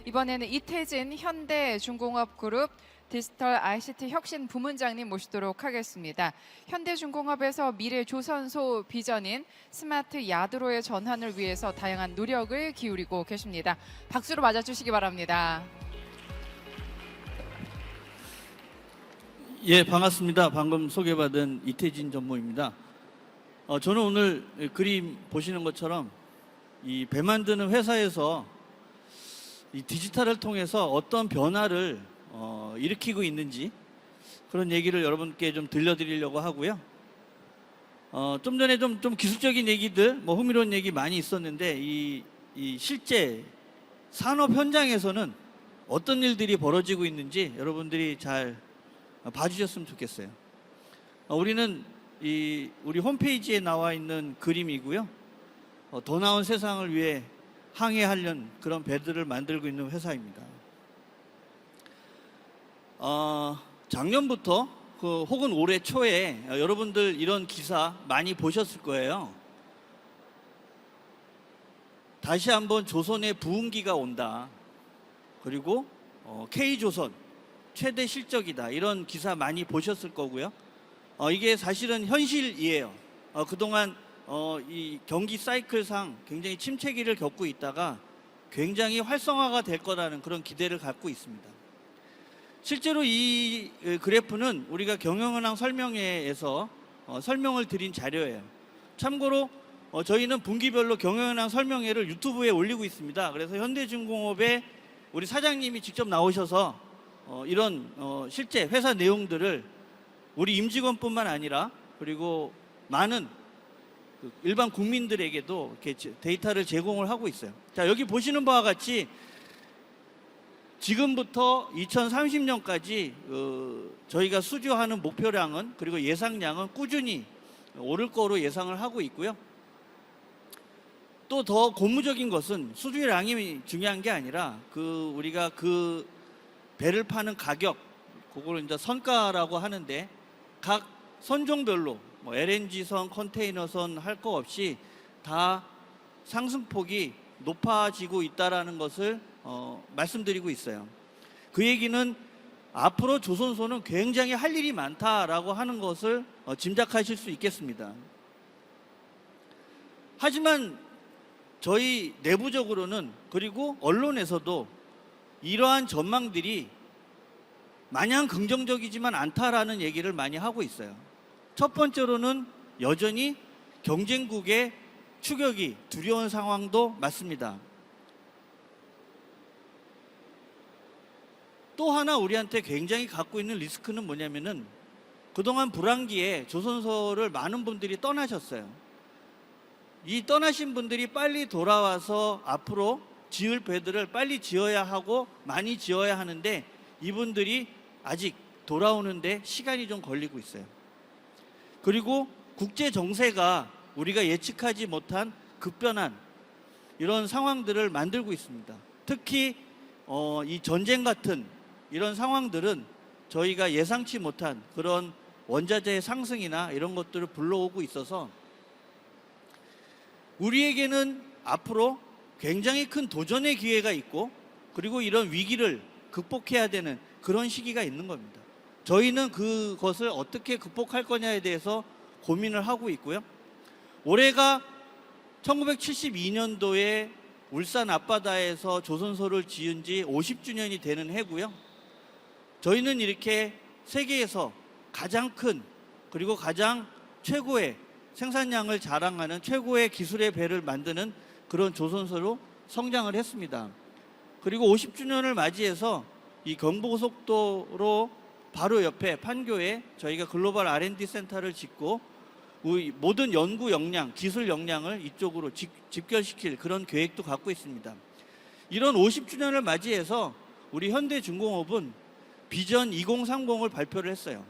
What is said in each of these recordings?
이번에는 이태진 현대중공업그룹 디지털 ICT 혁신 부문장님 모시도록 하겠습니다. 현대중공업에서 미래 조선소 비전인 스마트 야드로의 전환을 위해서 다양한 노력을 기울이고 계십니다. 박수로 맞아주시기 바랍니다. 예, 반갑습니다. 방금 소개받은 이태진 전무입니다. 저는 오늘 그림 보시는 것처럼 이 배 만드는 회사에서 이 디지털을 통해서 어떤 변화를 일으키고 있는지 그런 얘기를 여러분께 좀 들려드리려고 하고요. 좀 전에 좀 기술적인 얘기들, 뭐 흥미로운 얘기 많이 있었는데 이 실제 산업 현장에서는 어떤 일들이 벌어지고 있는지 여러분들이 잘 봐주셨으면 좋겠어요. 우리는 우리 홈페이지에 나와 있는 그림이고요. 더 나은 세상을 위해 항해하려는 그런 배들을 만들고 있는 회사입니다. 작년부터 혹은 올해 초에 여러분들 이런 기사 많이 보셨을 거예요. 다시 한번 조선의 부흥기가 온다. 그리고 K조선 최대 실적이다. 이런 기사 많이 보셨을 거고요. 이게 사실은 현실이에요. 그동안 이 경기 사이클상 굉장히 침체기를 겪고 있다가 굉장히 활성화가 될 거라는 그런 기대를 갖고 있습니다. 실제로 이 그래프는 우리가 경영현황 설명회에서 설명을 드린 자료예요. 참고로 저희는 분기별로 경영현황 설명회를 유튜브에 올리고 있습니다. 그래서 현대중공업의 우리 사장님이 직접 나오셔서 이런 실제 회사 내용들을 우리 임직원뿐만 아니라 그리고 많은 일반 국민들에게도 이렇게 데이터를 제공을 하고 있어요. 자, 여기 보시는 바와 같이 지금부터 2030년까지 저희가 수주하는 목표량은 그리고 예상량은 꾸준히 오를 거로 예상을 하고 있고요. 또 더 고무적인 것은 수주량이 중요한 게 아니라 우리가 배를 파는 가격, 그걸 이제 선가라고 하는데 각 선종별로 뭐 LNG선, 컨테이너선 할 거 없이 다 상승폭이 높아지고 있다라는 것을 말씀드리고 있어요. 그 얘기는 앞으로 조선소는 굉장히 할 일이 많다라고 하는 것을 짐작하실 수 있겠습니다. 하지만 저희 내부적으로는 그리고 언론에서도 이러한 전망들이 마냥 긍정적이지만 않다라는 얘기를 많이 하고 있어요. 첫 번째로는 여전히 경쟁국의 추격이 두려운 상황도 맞습니다. 또 하나 우리한테 굉장히 갖고 있는 리스크는 뭐냐면은 그동안 불황기에 조선소를 많은 분들이 떠나셨어요. 이 떠나신 분들이 빨리 돌아와서 앞으로 지을 배들을 빨리 지어야 하고 많이 지어야 하는데 이분들이 아직 돌아오는데 시간이 좀 걸리고 있어요. 그리고 국제 정세가 우리가 예측하지 못한 급변한 이런 상황들을 만들고 있습니다. 특히 이 전쟁 같은 이런 상황들은 저희가 예상치 못한 그런 원자재의 상승이나 이런 것들을 불러오고 있어서 우리에게는 앞으로 굉장히 큰 도전의 기회가 있고 그리고 이런 위기를 극복해야 되는 그런 시기가 있는 겁니다. 저희는 그것을 어떻게 극복할 거냐에 대해서 고민을 하고 있고요. 올해가 1972년도에 울산 앞바다에서 조선소를 지은 지 50주년이 되는 해고요. 저희는 이렇게 세계에서 가장 큰 그리고 가장 최고의 생산량을 자랑하는 최고의 기술의 배를 만드는 그런 조선소로 성장을 했습니다. 그리고 50주년을 맞이해서 이 경부고속도로 바로 옆에 판교에 저희가 글로벌 R&D 센터를 짓고 우리 모든 연구 역량, 기술 역량을 이쪽으로 집결시킬 그런 계획도 갖고 있습니다. 이런 50주년을 맞이해서 우리 현대중공업은 비전 2030을 발표를 했어요.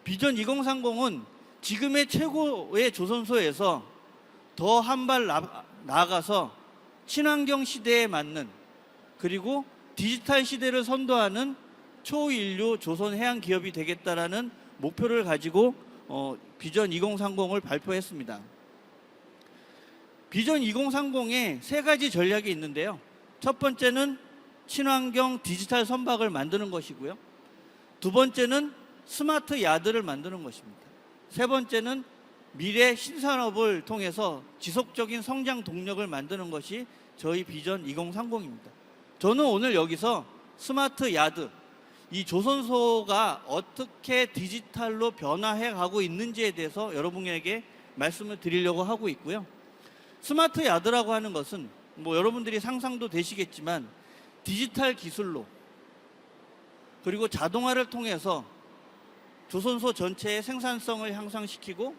비전 2030은 지금의 최고의 조선소에서 더 한 발 나아가서 친환경 시대에 맞는 그리고 디지털 시대를 선도하는 초인류 조선 해양 기업이 되겠다라는 목표를 가지고 비전 2030을 발표했습니다. 비전 2030에 세 가지 전략이 있는데요. 첫 번째는 친환경 디지털 선박을 만드는 것이고요. 두 번째는 스마트 야드를 만드는 것입니다. 세 번째는 미래 신산업을 통해서 지속적인 성장 동력을 만드는 것이 저희 비전 2030입니다. 저는 오늘 여기서 스마트 야드, 이 조선소가 어떻게 디지털로 변화해 가고 있는지에 대해서 여러분에게 말씀을 드리려고 하고 있고요. 스마트 야드라고 하는 것은 여러분들이 상상도 되시겠지만 디지털 기술로 그리고 자동화를 통해서 조선소 전체의 생산성을 향상시키고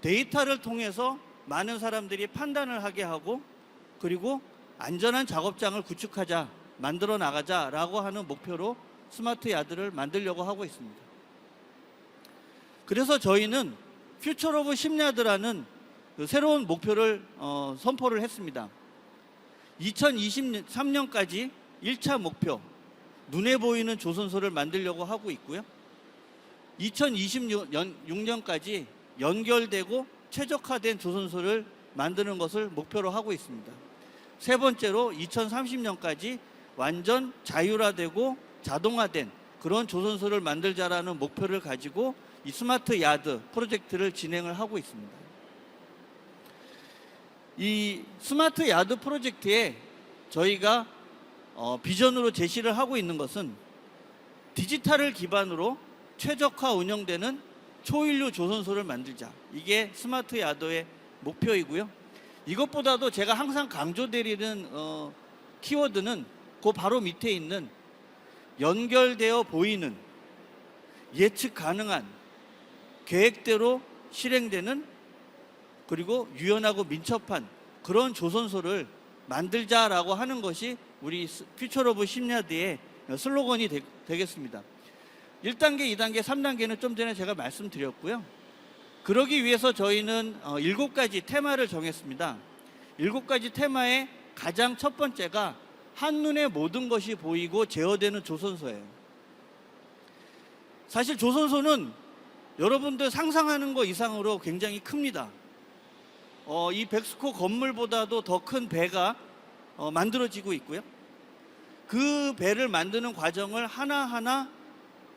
데이터를 통해서 많은 사람들이 판단을 하게 하고 그리고 안전한 작업장을 구축하자, 만들어 나가자라고 하는 목표로 스마트 야드를 만들려고 하고 있습니다. 그래서 저희는 퓨처 오브 심야드라는 새로운 목표를 선포를 했습니다. 2023년까지 1차 목표, 눈에 보이는 조선소를 만들려고 하고 있고요. 2026년까지 연결되고 최적화된 조선소를 만드는 것을 목표로 하고 있습니다. 세 번째로 2030년까지 완전 자율화되고 자동화된 그런 조선소를 만들자라는 목표를 가지고 이 스마트 야드 프로젝트를 진행을 하고 있습니다. 이 스마트 야드 프로젝트에 저희가 비전으로 제시를 하고 있는 것은 디지털을 기반으로 최적화 운영되는 초인류 조선소를 만들자. 이게 스마트 야드의 목표이고요. 이것보다도 제가 항상 강조드리는 키워드는 그 바로 밑에 있는 연결되어 보이는 예측 가능한 계획대로 실행되는 그리고 유연하고 민첩한 그런 조선소를 만들자라고 하는 것이 우리 퓨처 오브 심야드의 슬로건이 되겠습니다. 1단계, 2단계, 3단계는 좀 전에 제가 말씀드렸고요. 그러기 위해서 저희는 7가지 테마를 정했습니다. 7가지 테마의 가장 첫 번째가 한눈에 모든 것이 보이고 제어되는 조선소예요. 사실 조선소는 여러분들 상상하는 것 이상으로 굉장히 큽니다. 이 백스코 건물보다도 더 큰 배가 만들어지고 있고요. 그 배를 만드는 과정을 하나하나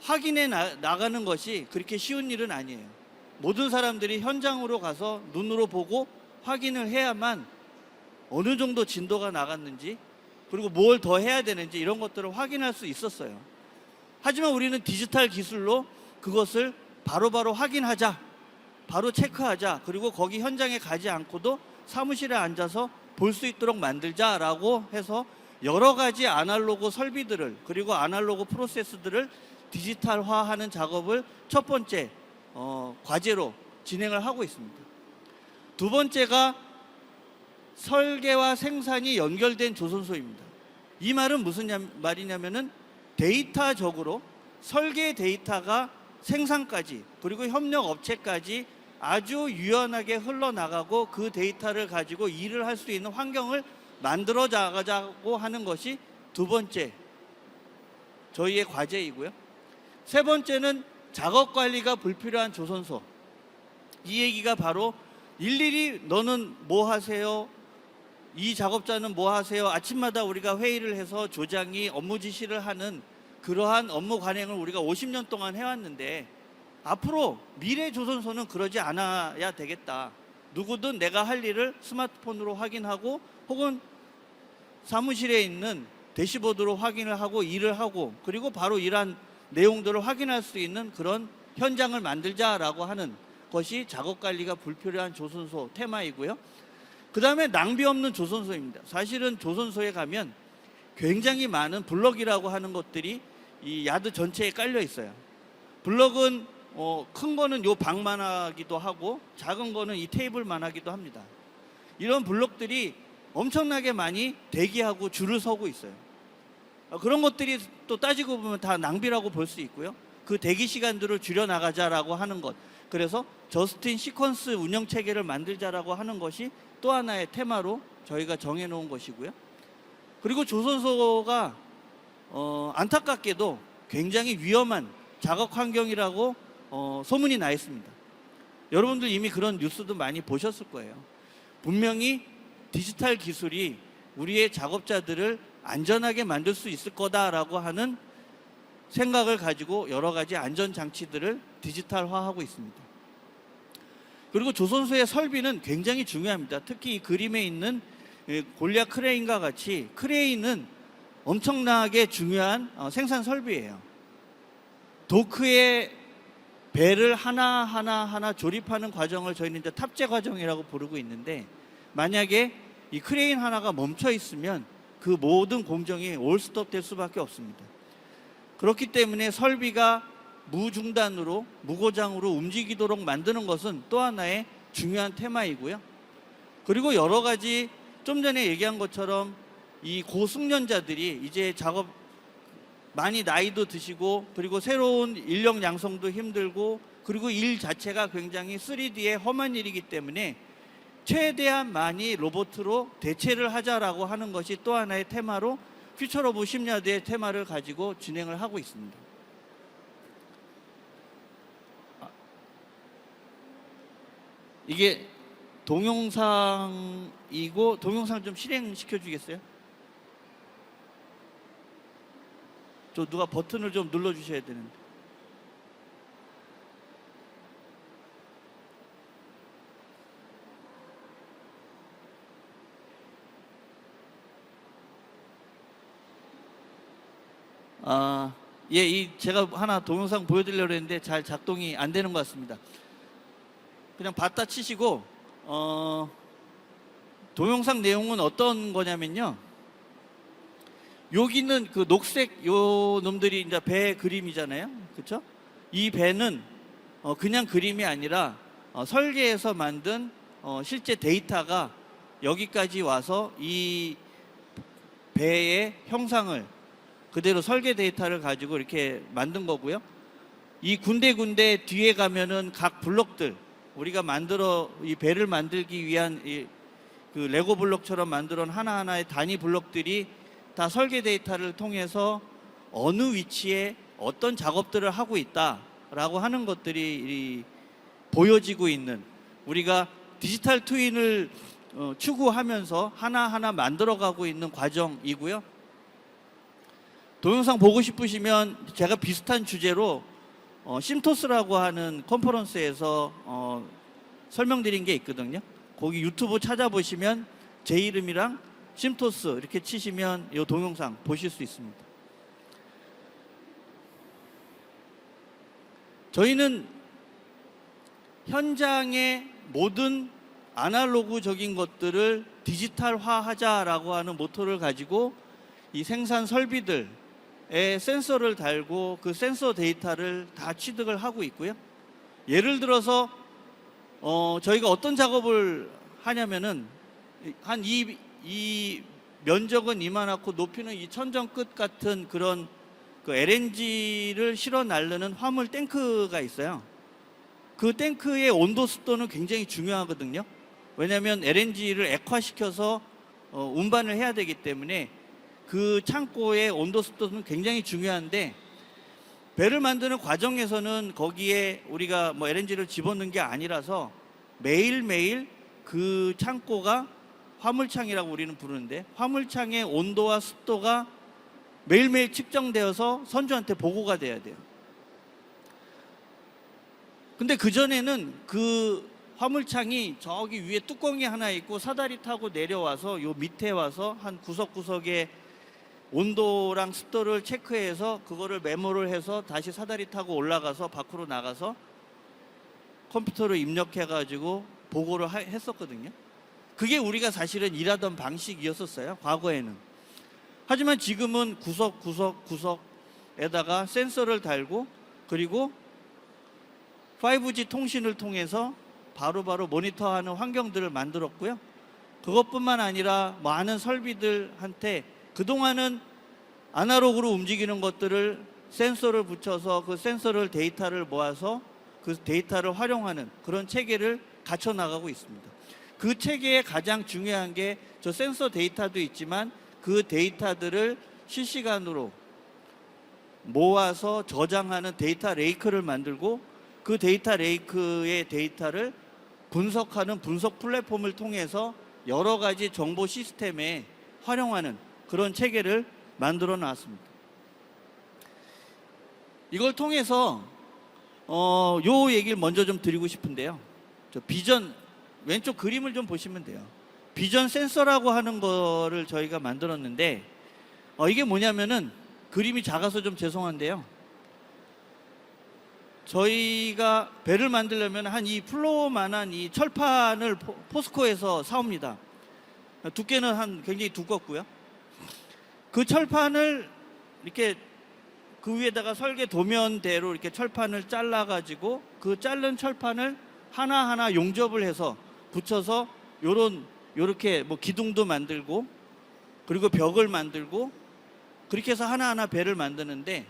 확인해 나가는 것이 그렇게 쉬운 일은 아니에요. 모든 사람들이 현장으로 가서 눈으로 보고 확인을 해야만 어느 정도 진도가 나갔는지 그리고 뭘 더 해야 되는지 이런 것들을 확인할 수 있었어요. 하지만 우리는 디지털 기술로 그것을 바로바로 확인하자, 바로 체크하자, 그리고 거기 현장에 가지 않고도 사무실에 앉아서 볼 수 있도록 만들자라고 해서 여러 가지 아날로그 설비들을 그리고 아날로그 프로세스들을 디지털화하는 작업을 첫 번째 과제로 진행을 하고 있습니다. 두 번째가 설계와 생산이 연결된 조선소입니다. 이 말은 무슨 말이냐면은 데이터적으로 설계 데이터가 생산까지 그리고 협력 업체까지 아주 유연하게 흘러나가고 그 데이터를 가지고 일을 할 수 있는 환경을 만들어 나가자고 하는 것이 두 번째 저희의 과제이고요. 세 번째는 작업 관리가 불필요한 조선소. 이 얘기가 바로 일일이 너는 뭐 하세요? 이 작업자는 뭐 하세요? 아침마다 우리가 회의를 해서 조장이 업무 지시를 하는 그러한 업무 관행을 우리가 50년 동안 해왔는데 앞으로 미래 조선소는 그러지 않아야 되겠다. 누구든 내가 할 일을 스마트폰으로 확인하고 혹은 사무실에 있는 대시보드로 확인을 하고 일을 하고 그리고 바로 일한 내용들을 확인할 수 있는 그런 현장을 만들자라고 하는 것이 작업관리가 불필요한 조선소 테마이고요. 그 다음에 낭비 없는 조선소입니다. 사실은 조선소에 가면 굉장히 많은 블럭이라고 하는 것들이 이 야드 전체에 깔려 있어요. 블럭은 큰 거는 요 방만 하기도 하고 작은 거는 이 테이블만 하기도 합니다. 이런 블럭들이 엄청나게 많이 대기하고 줄을 서고 있어요. 그런 것들이 또 따지고 보면 다 낭비라고 볼 수 있고요. 그 대기 시간들을 줄여나가자라고 하는 것. 그래서 저스틴 시퀀스 운영 체계를 만들자라고 하는 것이 또 하나의 테마로 저희가 정해놓은 것이고요. 그리고 조선소가 안타깝게도 굉장히 위험한 작업 환경이라고 소문이 나 있습니다. 여러분들 이미 그런 뉴스도 많이 보셨을 거예요. 분명히 디지털 기술이 우리의 작업자들을 안전하게 만들 수 있을 거다라고 하는 생각을 가지고 여러 가지 안전 장치들을 디지털화하고 있습니다. 그리고 조선소의 설비는 굉장히 중요합니다. 특히 이 그림에 있는 골리앗 크레인과 같이 크레인은 엄청나게 중요한 생산 설비예요. 도크에 배를 하나하나 조립하는 과정을 저희는 이제 탑재 과정이라고 부르고 있는데, 만약에 이 크레인 하나가 멈춰 있으면 그 모든 공정이 올스톱 될 수밖에 없습니다. 그렇기 때문에 설비가 무중단으로 무고장으로 움직이도록 만드는 것은 또 하나의 중요한 테마이고요. 그리고 여러 가지 좀 전에 얘기한 것처럼 이 고숙련자들이 이제 작업 많이 나이도 드시고, 그리고 새로운 인력 양성도 힘들고, 그리고 일 자체가 굉장히 3D의 험한 일이기 때문에 최대한 많이 로봇으로 대체를 하자라고 하는 것이 또 하나의 테마로 퓨처 오브 심야드의 테마를 가지고 진행을 하고 있습니다. 이게 동영상이고, 동영상 좀 실행시켜 주겠어요? 저 누가 버튼을 좀 눌러 주셔야 되는데. 예, 제가 하나 동영상 보여드리려고 했는데 잘 작동이 안 되는 것 같습니다. 그냥 봤다 치시고, 동영상 내용은 어떤 거냐면요. 여기는 그 녹색 요 놈들이 이제 배 그림이잖아요. 그렇죠? 이 배는 그냥 그림이 아니라 설계해서 만든 실제 데이터가 여기까지 와서 이 배의 형상을 그대로 설계 데이터를 가지고 이렇게 만든 거고요. 이 군데군데 뒤에 가면은 각 블록들, 우리가 이 배를 만들기 위한 그 레고 블록처럼 만들어 놓은 하나하나의 단위 블록들이 다 설계 데이터를 통해서 어느 위치에 어떤 작업들을 하고 있다라고 하는 것들이 보여지고 있는, 우리가 디지털 트윈을 추구하면서 하나하나 만들어가고 있는 과정이고요. 동영상 보고 싶으시면 제가 비슷한 주제로 심토스라고 하는 컨퍼런스에서 설명드린 게 있거든요. 거기 유튜브 찾아보시면 제 이름이랑 심토스 이렇게 치시면 이 동영상 보실 수 있습니다. 저희는 현장의 모든 아날로그적인 것들을 디지털화하자라고 하는 모토를 가지고 이 생산 설비들에 센서를 달고 그 센서 데이터를 다 취득을 하고 있고요. 예를 들어서 저희가 어떤 작업을 하냐면은 한 이 면적은 이만하고 높이는 이 천정 끝 같은 그런 그 LNG를 실어 나르는 화물 탱크가 있어요. 그 탱크의 온도 습도는 굉장히 중요하거든요. 왜냐하면 LNG를 액화시켜서 운반을 해야 되기 때문에 그 창고의 온도 습도는 굉장히 중요한데, 배를 만드는 과정에서는 거기에 우리가 뭐 LNG를 집어넣는 게 아니라서 매일매일 그 창고가 화물창이라고 우리는 부르는데, 화물창의 온도와 습도가 매일매일 측정되어서 선주한테 보고가 돼야 돼요. 근데 그전에는 그 화물창이 저기 위에 뚜껑이 하나 있고 사다리 타고 내려와서 요 밑에 와서 한 구석구석에 온도랑 습도를 체크해서 그거를 메모를 해서 다시 사다리 타고 올라가서 밖으로 나가서 컴퓨터로 입력해가지고 보고를 했었거든요. 그게 우리가 사실은 일하던 방식이었었어요, 과거에는. 하지만 지금은 구석구석에다가 센서를 달고, 그리고 5G 통신을 통해서 바로바로 모니터하는 환경들을 만들었고요. 그것뿐만 아니라 많은 설비들한테 그동안은 아날로그로 움직이는 것들을 센서를 붙여서 그 센서를 데이터를 모아서 그 데이터를 활용하는 그런 체계를 갖춰 나가고 있습니다. 그 체계에 가장 중요한 게 저 센서 데이터도 있지만 그 데이터들을 실시간으로 모아서 저장하는 데이터 레이크를 만들고, 그 데이터 레이크의 데이터를 분석하는 분석 플랫폼을 통해서 여러 가지 정보 시스템에 활용하는 그런 체계를 만들어 놨습니다. 이걸 통해서 요 얘기를 먼저 좀 드리고 싶은데요. 저 비전 왼쪽 그림을 좀 보시면 돼요. 비전 센서라고 하는 거를 저희가 만들었는데 이게 뭐냐면은 그림이 작아서 좀 죄송한데요. 저희가 배를 만들려면 한 이 플로어만한 이 철판을 포스코에서 사옵니다. 두께는 한 굉장히 두껍고요. 그 철판을 이렇게 그 위에다가 설계 도면대로 이렇게 철판을 잘라가지고 그 자른 철판을 하나하나 용접을 해서 붙여서 요렇게 뭐 기둥도 만들고 그리고 벽을 만들고 그렇게 해서 하나하나 배를 만드는데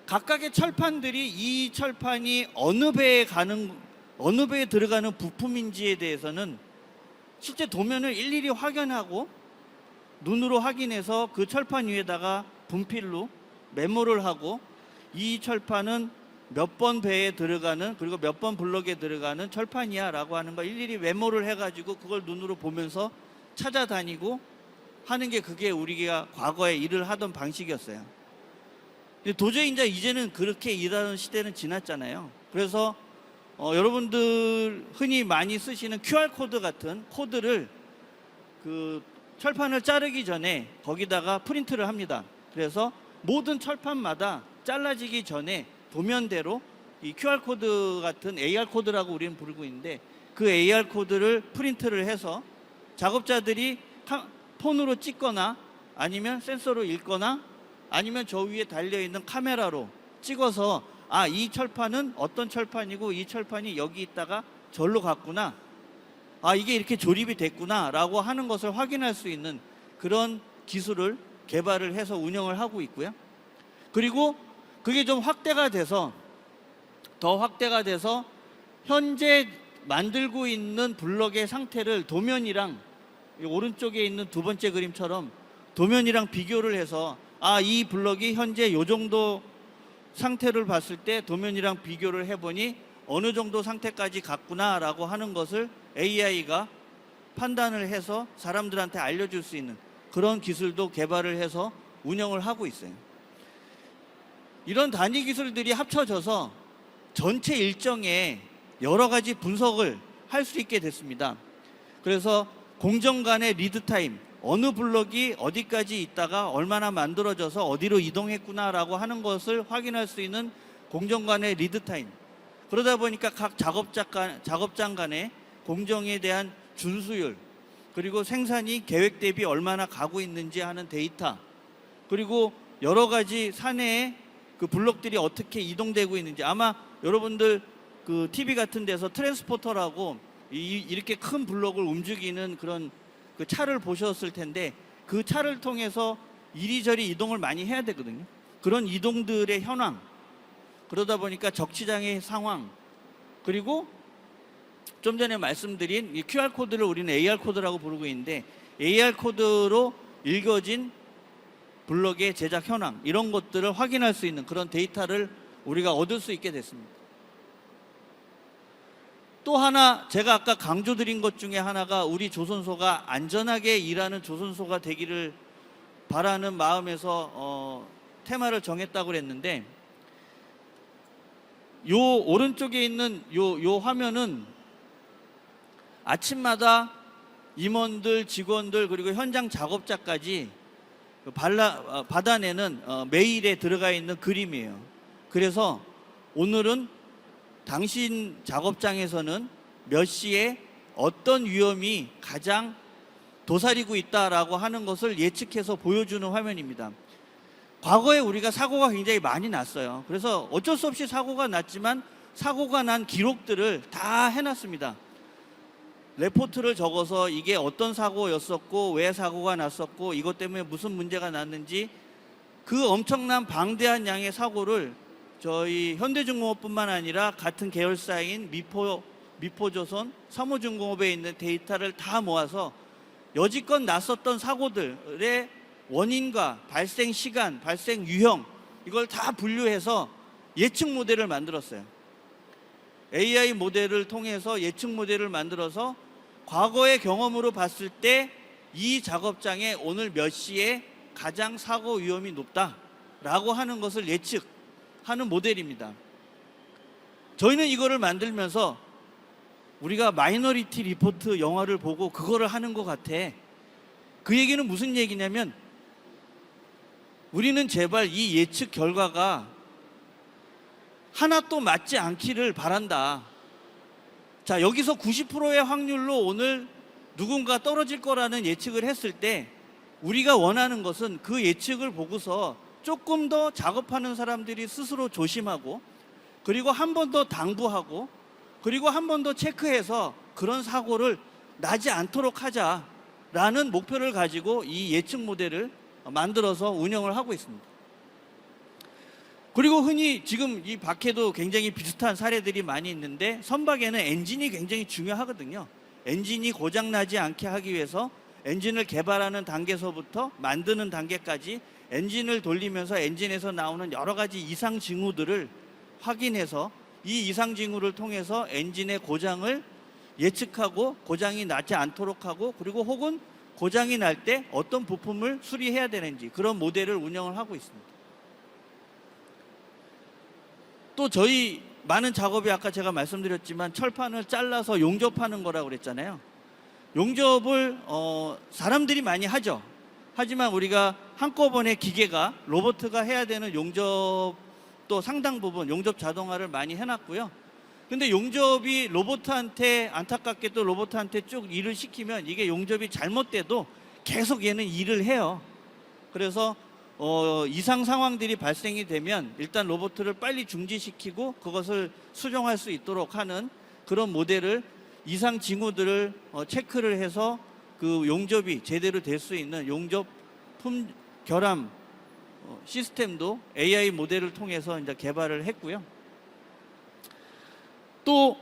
각각의 철판들이 이 철판이 어느 배에 들어가는 부품인지에 대해서는 실제 도면을 일일이 확인하고 눈으로 확인해서 그 철판 위에다가 분필로 메모를 하고 이 철판은 몇 번 배에 들어가는 그리고 몇 번 블럭에 들어가는 철판이야 라고 하는 거 일일이 메모를 해가지고 그걸 눈으로 보면서 찾아다니고 하는 게 그게 우리가 과거에 일을 하던 방식이었어요. 도저히 이제는 그렇게 일하는 시대는 지났잖아요. 그래서 여러분들 흔히 많이 쓰시는 QR코드 같은 코드를 그 철판을 자르기 전에 거기다가 프린트를 합니다. 그래서 모든 철판마다 잘라지기 전에 도면대로 이 QR코드 같은 AR코드라고 우리는 부르고 있는데 그 AR코드를 프린트를 해서 작업자들이 폰으로 찍거나 아니면 센서로 읽거나 아니면 저 위에 달려있는 카메라로 찍어서 이 철판은 어떤 철판이고 이 철판이 여기 있다가 절로 갔구나. 이게 이렇게 조립이 됐구나 라고 하는 것을 확인할 수 있는 그런 기술을 개발을 해서 운영을 하고 있고요. 그리고 그게 좀 더 확대가 돼서 현재 만들고 있는 블럭의 상태를 도면이랑 오른쪽에 있는 두 번째 그림처럼 도면이랑 비교를 해서 이 블럭이 현재 요 정도 상태를 봤을 때 도면이랑 비교를 해보니 어느 정도 상태까지 갔구나 라고 하는 것을 AI가 판단을 해서 사람들한테 알려줄 수 있는 그런 기술도 개발을 해서 운영을 하고 있어요. 이런 단위 기술들이 합쳐져서 전체 일정에 여러 가지 분석을 할 수 있게 됐습니다. 그래서 공정 간의 리드 타임, 어느 블럭이 어디까지 있다가 얼마나 만들어져서 어디로 이동했구나라고 하는 것을 확인할 수 있는 공정 간의 리드 타임. 그러다 보니까 각 작업장 간의 공정에 대한 준수율, 그리고 생산이 계획 대비 얼마나 가고 있는지 하는 데이터, 그리고 여러 가지 사내에 그 블록들이 어떻게 이동되고 있는지, 아마 여러분들 그 TV 같은 데서 트랜스포터라고 이렇게 큰 블록을 움직이는 그런 그 차를 보셨을 텐데 그 차를 통해서 이리저리 이동을 많이 해야 되거든요. 그런 이동들의 현황, 그러다 보니까 적치장의 상황, 그리고 좀 전에 말씀드린 이 QR코드를 우리는 AR코드라고 부르고 있는데 AR코드로 읽어진 블럭의 제작 현황, 이런 것들을 확인할 수 있는 그런 데이터를 우리가 얻을 수 있게 됐습니다. 또 하나 제가 아까 강조드린 것 중에 하나가 우리 조선소가 안전하게 일하는 조선소가 되기를 바라는 마음에서 테마를 정했다고 그랬는데, 요 오른쪽에 있는 요 화면은 아침마다 임원들, 직원들, 그리고 현장 작업자까지 받아내는 메일에 들어가 있는 그림이에요. 그래서 오늘은 당신 작업장에서는 몇 시에 어떤 위험이 가장 도사리고 있다라고 하는 것을 예측해서 보여주는 화면입니다. 과거에 우리가 사고가 굉장히 많이 났어요. 그래서 어쩔 수 없이 사고가 났지만 사고가 난 기록들을 다 해놨습니다. 레포트를 적어서 이게 어떤 사고였었고 왜 사고가 났었고 이것 때문에 무슨 문제가 났는지 그 엄청난 방대한 양의 사고를 저희 현대중공업뿐만 아니라 같은 계열사인 미포조선, 삼호중공업에 있는 데이터를 다 모아서 여지껏 났었던 사고들의 원인과 발생 시간, 발생 유형, 이걸 다 분류해서 예측 모델을 만들었어요. AI 모델을 통해서 예측 모델을 만들어서 과거의 경험으로 봤을 때 이 작업장에 오늘 몇 시에 가장 사고 위험이 높다라고 하는 것을 예측하는 모델입니다. 저희는 이거를 만들면서 우리가 마이너리티 리포트 영화를 보고 그거를 하는 것 같아. 그 얘기는 무슨 얘기냐면 우리는 제발 이 예측 결과가 하나도 맞지 않기를 바란다. 자, 여기서 90%의 확률로 오늘 누군가 떨어질 거라는 예측을 했을 때 우리가 원하는 것은 그 예측을 보고서 조금 더 작업하는 사람들이 스스로 조심하고 그리고 한 번 더 당부하고 그리고 한 번 더 체크해서 그런 사고를 나지 않도록 하자라는 목표를 가지고 이 예측 모델을 만들어서 운영을 하고 있습니다. 그리고 흔히 지금 이 밖에도 굉장히 비슷한 사례들이 많이 있는데 선박에는 엔진이 굉장히 중요하거든요. 엔진이 고장나지 않게 하기 위해서 엔진을 개발하는 단계에서부터 만드는 단계까지 엔진을 돌리면서 엔진에서 나오는 여러 가지 이상 징후들을 확인해서 이 이상 징후를 통해서 엔진의 고장을 예측하고 고장이 나지 않도록 하고 그리고 혹은 고장이 날 때 어떤 부품을 수리해야 되는지 그런 모델을 운영을 하고 있습니다. 또 저희 많은 작업이 아까 제가 말씀드렸지만 철판을 잘라서 용접하는 거라고 그랬잖아요. 용접을 사람들이 많이 하죠. 하지만 우리가 한꺼번에 기계가 로봇가 해야 되는 용접도 상당 부분 용접 자동화를 많이 해놨고요. 근데 용접이 로봇한테 안타깝게도 로봇한테 쭉 일을 시키면 이게 용접이 잘못돼도 계속 얘는 일을 해요. 그래서 이상 상황들이 발생이 되면 일단 로봇을 빨리 중지시키고 그것을 수정할 수 있도록 하는 그런 모델을 이상 징후들을 체크를 해서 그 용접이 제대로 될 수 있는 용접품 결함 시스템도 AI 모델을 통해서 이제 개발을 했고요. 또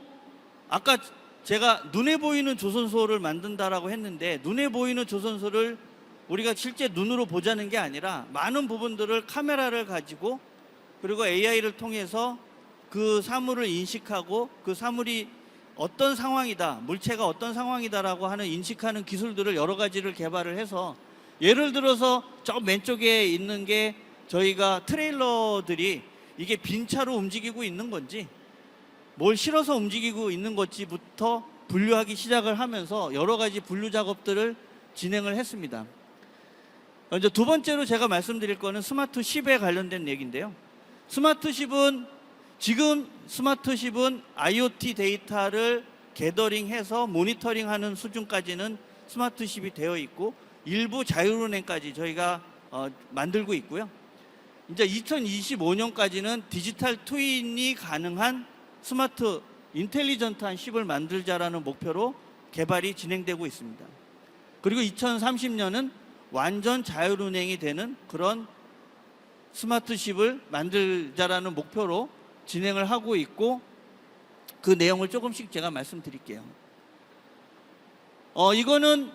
아까 제가 눈에 보이는 조선소를 만든다라고 했는데 눈에 보이는 조선소를 우리가 실제 눈으로 보자는 게 아니라 많은 부분들을 카메라를 가지고 그리고 AI를 통해서 그 사물을 인식하고 그 사물이 어떤 상황이다, 물체가 어떤 상황이다라고 하는 인식하는 기술들을 여러 가지를 개발을 해서 예를 들어서 저 왼쪽에 있는 게 저희가 트레일러들이 이게 빈 차로 움직이고 있는 건지 뭘 실어서 움직이고 있는 건지부터 분류하기 시작을 하면서 여러 가지 분류 작업들을 진행을 했습니다. 이제 두 번째로 제가 말씀드릴 거는 스마트쉽에 관련된 얘기인데요. 지금 스마트쉽은 IoT 데이터를 게더링해서 모니터링하는 수준까지는 스마트쉽이 되어 있고 일부 자율운행까지 저희가 만들고 있고요. 이제 2025년까지는 디지털 트윈이 가능한 스마트 인텔리전트한 쉽을 만들자라는 목표로 개발이 진행되고 있습니다. 그리고 2030년은 완전 자율운행이 되는 그런 스마트쉽을 만들자라는 목표로 진행을 하고 있고 그 내용을 조금씩 제가 말씀드릴게요. 이거는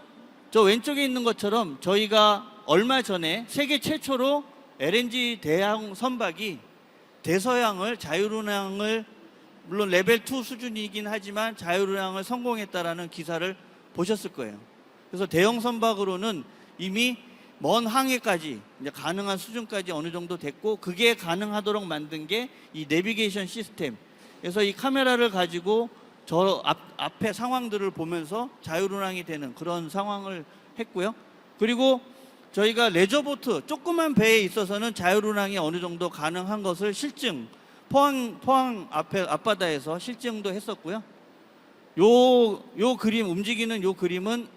저 왼쪽에 있는 것처럼 저희가 얼마 전에 세계 최초로 LNG 대형 선박이 대서양을 자율운항을 물론 레벨 2 수준이긴 하지만 자율운항을 성공했다라는 기사를 보셨을 거예요. 그래서 대형 선박으로는 이미 먼 항해까지 이제 가능한 수준까지 어느 정도 됐고 그게 가능하도록 만든 게 이 내비게이션 시스템. 그래서 이 카메라를 가지고 저 앞에 상황들을 보면서 자율운항이 되는 그런 상황을 했고요. 그리고 저희가 레저보트 조그만 배에 있어서는 자율운항이 어느 정도 가능한 것을 실증 포항 앞바다에서 실증도 했었고요. 요 그림 움직이는 요 그림은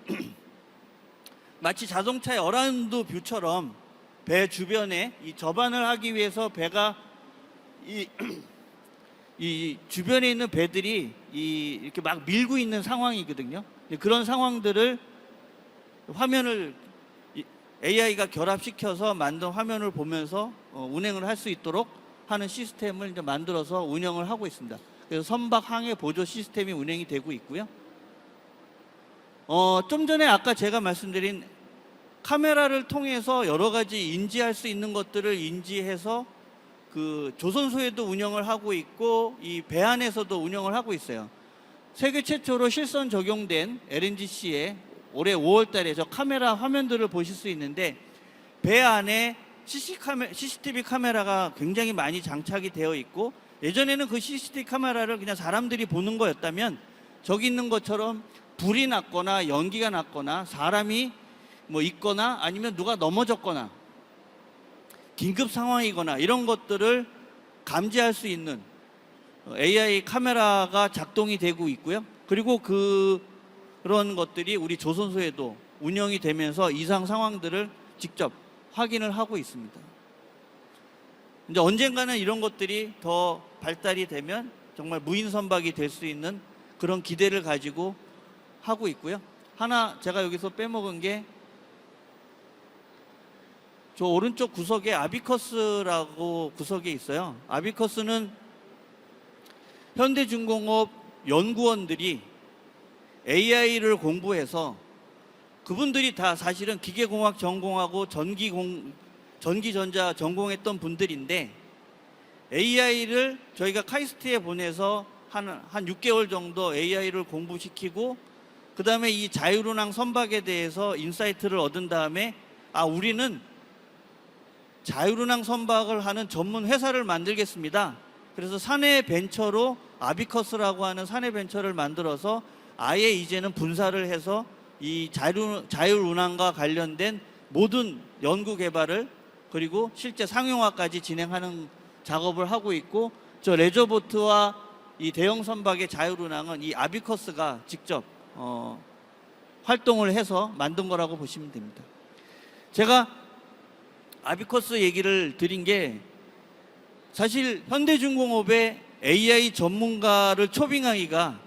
마치 자동차의 어라운드 뷰처럼 배 주변에 이 접안을 하기 위해서 배가 이 주변에 있는 배들이 이렇게 막 밀고 있는 상황이거든요. 그런 상황들을 화면을 AI가 결합시켜서 만든 화면을 보면서 운행을 할 수 있도록 하는 시스템을 이제 만들어서 운영을 하고 있습니다. 그래서 선박 항해 보조 시스템이 운행이 되고 있고요. 좀 전에 아까 제가 말씀드린 카메라를 통해서 여러 가지 인지할 수 있는 것들을 인지해서 그 조선소에도 운영을 하고 있고 이 배 안에서도 운영을 하고 있어요. 세계 최초로 실선 적용된 LNGC에 올해 5월 달에 저 카메라 화면들을 보실 수 있는데 배 안에 CCTV 카메라가 굉장히 많이 장착이 되어 있고 예전에는 그 CCTV 카메라를 그냥 사람들이 보는 거였다면 저기 있는 것처럼 불이 났거나 연기가 났거나 사람이 뭐 있거나 아니면 누가 넘어졌거나 긴급 상황이거나 이런 것들을 감지할 수 있는 AI 카메라가 작동이 되고 있고요. 그리고 그런 것들이 우리 조선소에도 운영이 되면서 이상 상황들을 직접 확인을 하고 있습니다. 이제 언젠가는 이런 것들이 더 발달이 되면 정말 무인 선박이 될 수 있는 그런 기대를 가지고 하고 있고요. 하나 제가 여기서 빼먹은 게 저 오른쪽 구석에 아비커스라고 구석에 있어요. 아비커스는 현대중공업 연구원들이 AI를 공부해서 그분들이 다 사실은 기계공학 전공하고 전기전자 전공했던 분들인데 AI를 저희가 카이스트에 보내서 한 6개월 정도 AI를 공부시키고 그 다음에 이 자율운항 선박에 대해서 인사이트를 얻은 다음에 우리는 자율운항 선박을 하는 전문 회사를 만들겠습니다. 그래서 사내 벤처로 아비커스라고 하는 사내 벤처를 만들어서 아예 이제는 분사를 해서 이 자율운항과 관련된 모든 연구 개발을 그리고 실제 상용화까지 진행하는 작업을 하고 있고 저 레저보트와 이 대형 선박의 자율운항은 이 아비커스가 직접 활동을 해서 만든 거라고 보시면 됩니다. 제가 아비커스 얘기를 드린 게 사실 현대중공업의 AI 전문가를 초빙하기가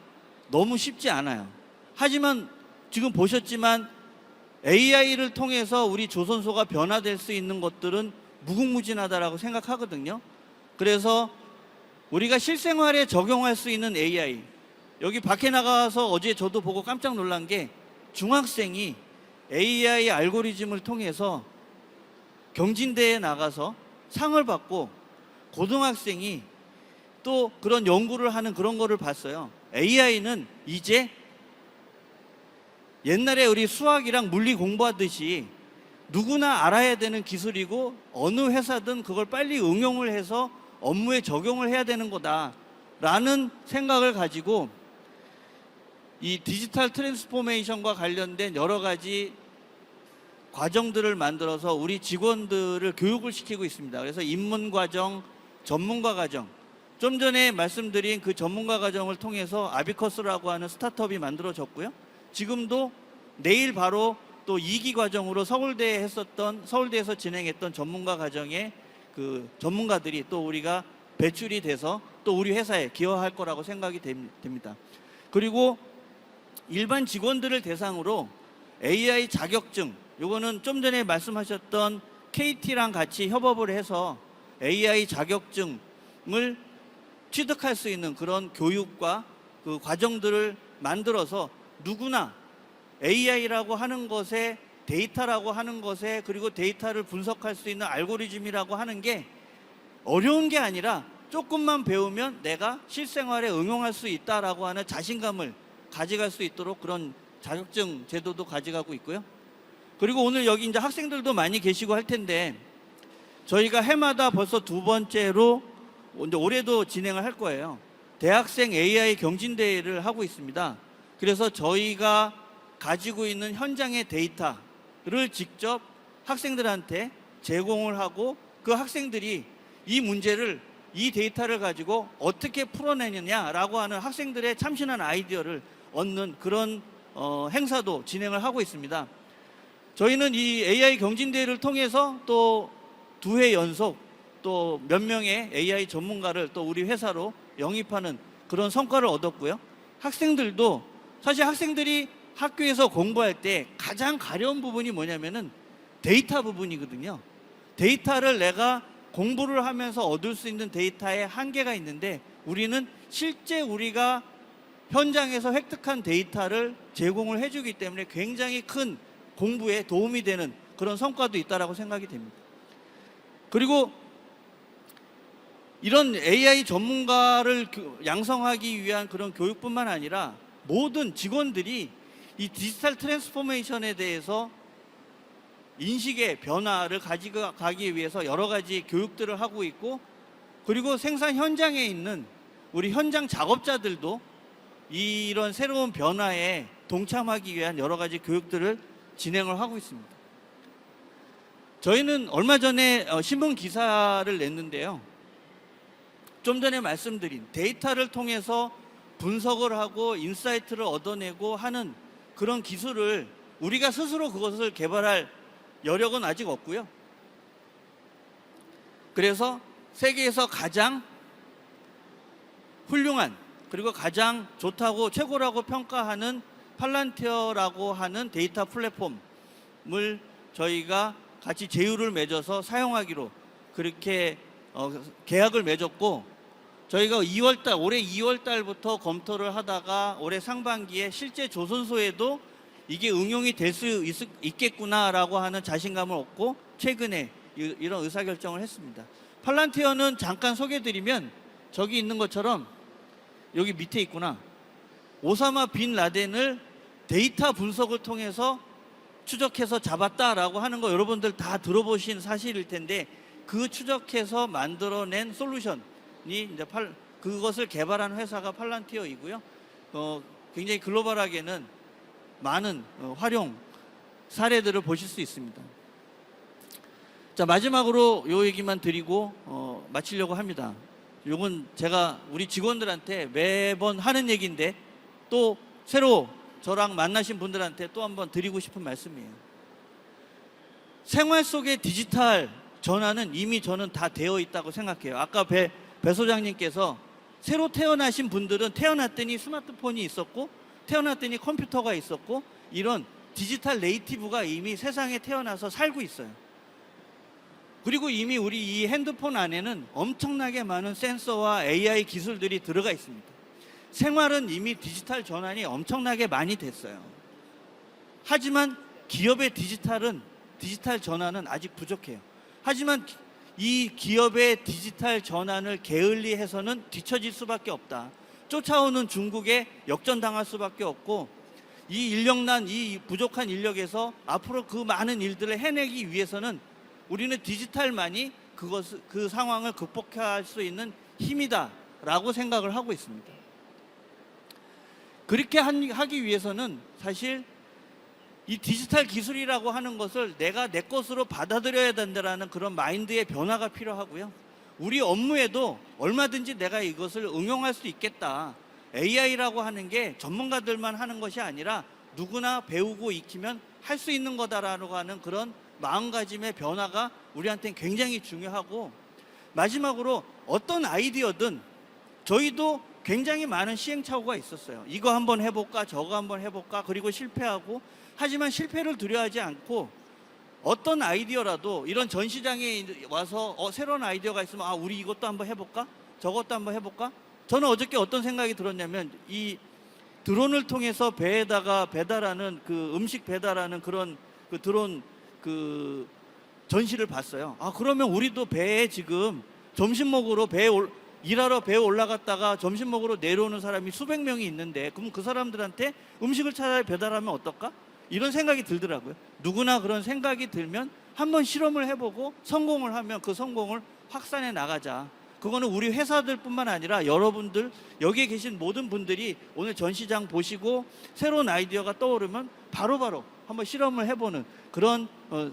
너무 쉽지 않아요. 하지만 지금 보셨지만 AI를 통해서 우리 조선소가 변화될 수 있는 것들은 무궁무진하다라고 생각하거든요. 그래서 우리가 실생활에 적용할 수 있는 AI, 여기 밖에 나가서 어제 저도 보고 깜짝 놀란 게 중학생이 AI 알고리즘을 통해서 경진대회에 나가서 상을 받고 고등학생이 또 그런 연구를 하는 그런 거를 봤어요. AI는 이제 옛날에 우리 수학이랑 물리 공부하듯이 누구나 알아야 되는 기술이고 어느 회사든 그걸 빨리 응용을 해서 업무에 적용을 해야 되는 거다라는 생각을 가지고 이 디지털 트랜스포메이션과 관련된 여러 가지 과정들을 만들어서 우리 직원들을 교육을 시키고 있습니다. 그래서 입문과정, 전문가과정, 좀 전에 말씀드린 그 전문가과정을 통해서 아비커스라고 하는 스타트업이 만들어졌고요. 지금도 내일 바로 또 2기 과정으로 서울대에서 진행했던 전문가과정에 그 전문가들이 또 우리가 배출이 돼서 또 우리 회사에 기여할 거라고 생각이 됩니다. 그리고 일반 직원들을 대상으로 AI 자격증, 요거는 좀 전에 말씀하셨던 KT랑 같이 협업을 해서 AI 자격증을 취득할 수 있는 그런 교육과 그 과정들을 만들어서 누구나 AI라고 하는 것에 데이터라고 하는 것에 그리고 데이터를 분석할 수 있는 알고리즘이라고 하는 게 어려운 게 아니라 조금만 배우면 내가 실생활에 응용할 수 있다라고 하는 자신감을 가져갈 수 있도록 그런 자격증 제도도 가져가고 있고요. 그리고 오늘 여기 이제 학생들도 많이 계시고 할 텐데 저희가 해마다 벌써 2번째로 이제 올해도 진행을 할 거예요. 대학생 AI 경진대회를 하고 있습니다. 그래서 저희가 가지고 있는 현장의 데이터를 직접 학생들한테 제공을 하고 그 학생들이 이 데이터를 가지고 어떻게 풀어내느냐라고 하는 학생들의 참신한 아이디어를 얻는 그런 행사도 진행을 하고 있습니다. 저희는 이 AI 경진대회를 통해서 또 2회 연속 또 몇 명의 AI 전문가를 또 우리 회사로 영입하는 그런 성과를 얻었고요. 학생들도 사실 학생들이 학교에서 공부할 때 가장 가려운 부분이 뭐냐면은 데이터 부분이거든요. 데이터를 내가 공부를 하면서 얻을 수 있는 데이터에 한계가 있는데 우리는 실제 우리가 현장에서 획득한 데이터를 제공을 해주기 때문에 굉장히 큰 공부에 도움이 되는 그런 성과도 있다라고 생각이 됩니다. 그리고 이런 AI 전문가를 양성하기 위한 그런 교육뿐만 아니라 모든 직원들이 이 디지털 트랜스포메이션에 대해서 인식의 변화를 가지고 가기 위해서 여러 가지 교육들을 하고 있고, 그리고 생산 현장에 있는 우리 현장 작업자들도 이런 새로운 변화에 동참하기 위한 여러 가지 교육들을 진행을 하고 있습니다. 저희는 얼마 전에 신문 기사를 냈는데요. 좀 전에 말씀드린 데이터를 통해서 분석을 하고 인사이트를 얻어내고 하는 그런 기술을 우리가 스스로 그것을 개발할 여력은 아직 없고요. 그래서 세계에서 가장 훌륭한, 그리고 가장 좋다고 최고라고 평가하는 팔란티어라고 하는 데이터 플랫폼을 저희가 같이 제휴를 맺어서 사용하기로 그렇게 계약을 맺었고, 저희가 올해 2월 달부터 검토를 하다가 올해 상반기에 실제 조선소에도 이게 응용이 될 수 있겠구나라고 하는 자신감을 얻고 최근에 이런 의사결정을 했습니다. 팔란티어는 잠깐 소개드리면, 저기 있는 것처럼 여기 밑에 있구나. 오사마 빈 라덴을 데이터 분석을 통해서 추적해서 잡았다라고 하는 거 여러분들 다 들어보신 사실일 텐데, 그 추적해서 만들어낸 솔루션이 이제 그것을 개발한 회사가 팔란티어이고요. 굉장히 글로벌하게는 많은 활용 사례들을 보실 수 있습니다. 자, 마지막으로 요 얘기만 드리고 마치려고 합니다. 요건 제가 우리 직원들한테 매번 하는 얘기인데, 또 새로 저랑 만나신 분들한테 또 한번 드리고 싶은 말씀이에요. 생활 속의 디지털 전환은 이미 저는 다 되어 있다고 생각해요. 아까 배 소장님께서 새로 태어나신 분들은 태어났더니 스마트폰이 있었고, 태어났더니 컴퓨터가 있었고, 이런 디지털 네이티브가 이미 세상에 태어나서 살고 있어요. 그리고 이미 우리 이 핸드폰 안에는 엄청나게 많은 센서와 AI 기술들이 들어가 있습니다. 생활은 이미 디지털 전환이 엄청나게 많이 됐어요. 하지만 기업의 디지털 전환은 아직 부족해요. 하지만 이 기업의 디지털 전환을 게을리해서는 뒤처질 수밖에 없다. 쫓아오는 중국에 역전당할 수밖에 없고, 이 부족한 인력에서 앞으로 그 많은 일들을 해내기 위해서는 우리는 디지털만이 그 상황을 극복할 수 있는 힘이다라고 생각을 하고 있습니다. 그렇게 하기 위해서는 사실 이 디지털 기술이라고 하는 것을 내가 내 것으로 받아들여야 된다는 그런 마인드의 변화가 필요하고요. 우리 업무에도 얼마든지 내가 이것을 응용할 수 있겠다. AI라고 하는 게 전문가들만 하는 것이 아니라 누구나 배우고 익히면 할 수 있는 거다라고 하는 그런 마음가짐의 변화가 우리한테는 굉장히 중요하고, 마지막으로 어떤 아이디어든 저희도 굉장히 많은 시행착오가 있었어요. 이거 한번 해볼까, 저거 한번 해볼까, 그리고 실패하고. 하지만 실패를 두려워하지 않고 어떤 아이디어라도 이런 전시장에 와서 새로운 아이디어가 있으면 우리 이것도 한번 해볼까, 저것도 한번 해볼까. 저는 어저께 어떤 생각이 들었냐면, 이 드론을 통해서 배에다가 배달하는 그 음식 배달하는 그런 그 드론 그 전시를 봤어요. 그러면 우리도 배에 지금 점심 먹으러 일하러 배에 올라갔다가 점심 먹으러 내려오는 사람이 수백 명이 있는데, 그럼 그 사람들한테 음식을 차라리 배달하면 어떨까? 이런 생각이 들더라고요. 누구나 그런 생각이 들면 한번 실험을 해보고 성공을 하면 그 성공을 확산해 나가자. 그거는 우리 회사들뿐만 아니라 여러분들, 여기에 계신 모든 분들이 오늘 전시장 보시고 새로운 아이디어가 떠오르면 바로바로 한번 실험을 해보는 그런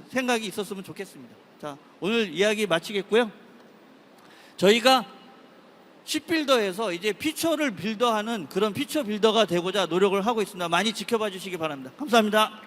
생각이 있었으면 좋겠습니다. 자, 오늘 이야기 마치겠고요. 저희가 쉽빌더에서 이제 피처를 빌더하는 그런 피처 빌더가 되고자 노력을 하고 있습니다. 많이 지켜봐 주시기 바랍니다. 감사합니다.